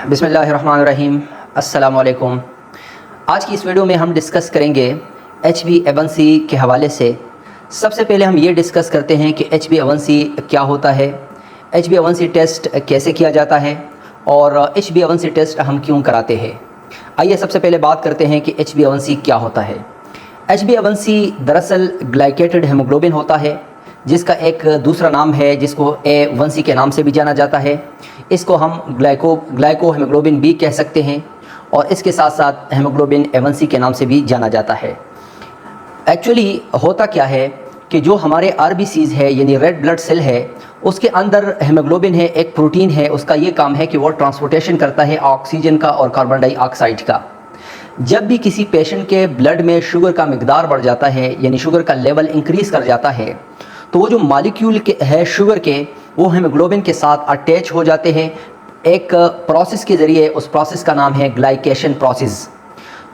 बिस्मिल्लाहिर्रहमानिर्रहीम। अस्सलाम वालेकुम। आज की इस वीडियो में हम डिस्कस करेंगे HbA1c के हवाले से। सबसे पहले हम ये डिस्कस करते हैं कि HbA1c क्या होता है, HbA1c टेस्ट कैसे किया जाता है और HbA1c टेस्ट हम क्यों कराते हैं। आइए सबसे पहले बात करते हैं कि HbA1c क्या होता है। HbA1c दरअसल ग्लाइकेटेड हेमोग्लोबिन होता है, जिसका एक दूसरा नाम है जिसको A1c के नाम से भी जाना जाता है। इसको हम ग्लाइको हेमोग्लोबिन भी कह सकते हैं और इसके साथ साथ हेमोग्लोबिन A1c के नाम से भी जाना जाता है। एक्चुअली होता क्या है कि जो हमारे RBCs है यानी रेड ब्लड सेल है, उसके अंदर हेमोग्लोबिन है, एक प्रोटीन है, उसका ये काम है कि वो ट्रांसपोर्टेशन करता है ऑक्सीजन का और कार्बन डाइऑक्साइड का। जब भी किसी पेशेंट के ब्लड में शुगर का मिकदार बढ़ जाता है यानी शुगर का लेवल इंक्रीज़ कर जाता है, तो वो जो मॉलिक्यूल के है शुगर के, वो हेमोग्लोबिन के साथ अटैच हो जाते हैं एक प्रोसेस के ज़रिए। उस प्रोसेस का नाम है ग्लाइकेशन प्रोसेस।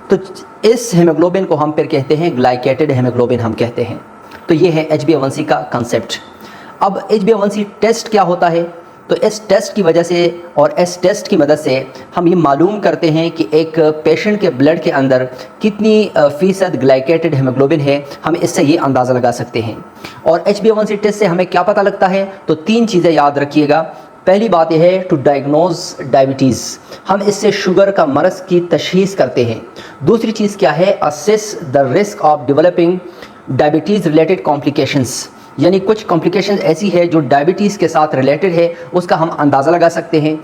तो इस हेमोग्लोबिन को हम फिर कहते हैं ग्लाइकेटेड हेमोग्लोबिन हम कहते हैं। तो ये है HbA1c का कंसेप्ट। अब HbA1c टेस्ट क्या होता है, तो इस टेस्ट की वजह से और इस टेस्ट की मदद से हम ये मालूम करते हैं कि एक पेशेंट के ब्लड के अंदर कितनी फ़ीसद ग्लाइकेटेड हेमोग्लोबिन है, हम इससे ये अंदाज़ा लगा सकते हैं। और HbA1c टेस्ट से हमें क्या पता लगता है, तो 3 चीज़ें याद रखिएगा। पहली बात यह है टू डायग्नोज डायबिटीज़, हम इससे शुगर का मर्ज़ की तशख़ीस करते हैं। दूसरी चीज़ क्या है, assess the risk of developing diabetes related complications, यानी कुछ कॉम्प्लिकेशंस ऐसी है जो डायबिटीज़ के साथ रिलेटेड है, उसका हम अंदाज़ा लगा सकते हैं।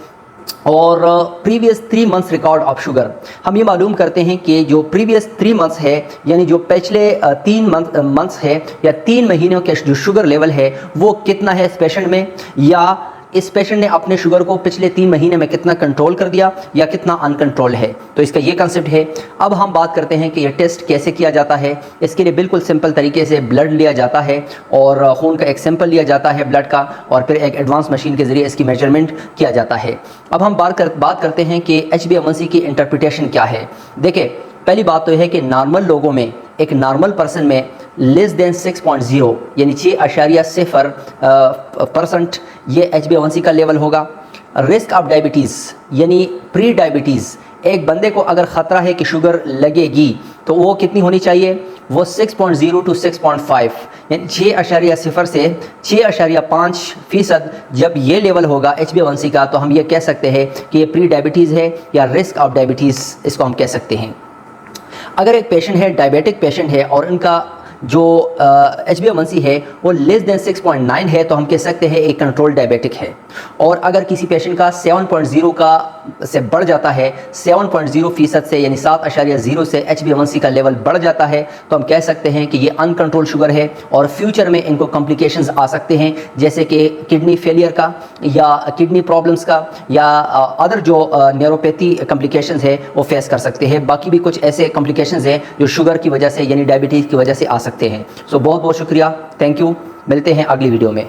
और previous 3 months record of sugar, हम ये मालूम करते हैं कि जो प्रीवियस 3 मंथ्स है यानी जो पिछले 3 मंथ्स है या 3 महीनों के जो शुगर लेवल है वो कितना है इस पेशेंट में, या इस पेशेंट ने अपने शुगर को पिछले 3 महीने में कितना कंट्रोल कर दिया या कितना अनकंट्रोल है। तो इसका ये कंसेप्ट है। अब हम बात करते हैं कि ये टेस्ट कैसे किया जाता है। इसके लिए बिल्कुल सिंपल तरीके से ब्लड लिया जाता है और खून का एक सैंपल लिया जाता है ब्लड का, और फिर एक एडवांस मशीन के ज़रिए इसकी मेजरमेंट किया जाता है। अब हम बात करते हैं कि HbA1c की इंटरप्रिटेशन क्या है। देखिए, पहली बात तो यह है कि नॉर्मल लोगों में, एक नॉर्मल पर्सन में लेस देन 6.0 यानी 6.0% ये HbA1c का लेवल होगा। रिस्क ऑफ डायबिटीज़ यानी प्री डायबिटीज़, एक बंदे को अगर ख़तरा है कि शुगर लगेगी तो वो कितनी होनी चाहिए, वो 6.0 to 6.5 यानी 6.0 से 6.5% जब ये लेवल होगा HbA1c का, तो हम ये कह सकते हैं कि ये प्री डायबिटीज़ है या रिस्क ऑफ डायबिटीज़ इसको हम कह सकते हैं। अगर एक पेशेंट है, डायबिटिक पेशेंट है, और उनका जो HbA1c है वो लेस देन 6.9 है, तो हम कह सकते हैं एक कंट्रोल डायबिटिक है। और अगर किसी पेशेंट का 7.0 का से बढ़ जाता है, 7.0% से यानी 7.0 से HbA1c का लेवल बढ़ जाता है, तो हम कह सकते हैं कि ये अनकंट्रोल शुगर है और फ्यूचर में इनको कॉम्प्लिकेशंस आ सकते हैं, जैसे कि किडनी फेलियर का या किडनी प्रॉब्लम्स का या अदर जो न्यूरोपैथी कॉम्प्लिकेशंस है वो फेस कर सकते हैं। बाकी भी कुछ ऐसे कॉम्प्लिकेशंस हैं जो शुगर की वजह से यानी डायबिटीज़ की वजह से आ सकते हैं। सो बहुत बहुत शुक्रिया, थैंक यू। मिलते हैं अगली वीडियो में।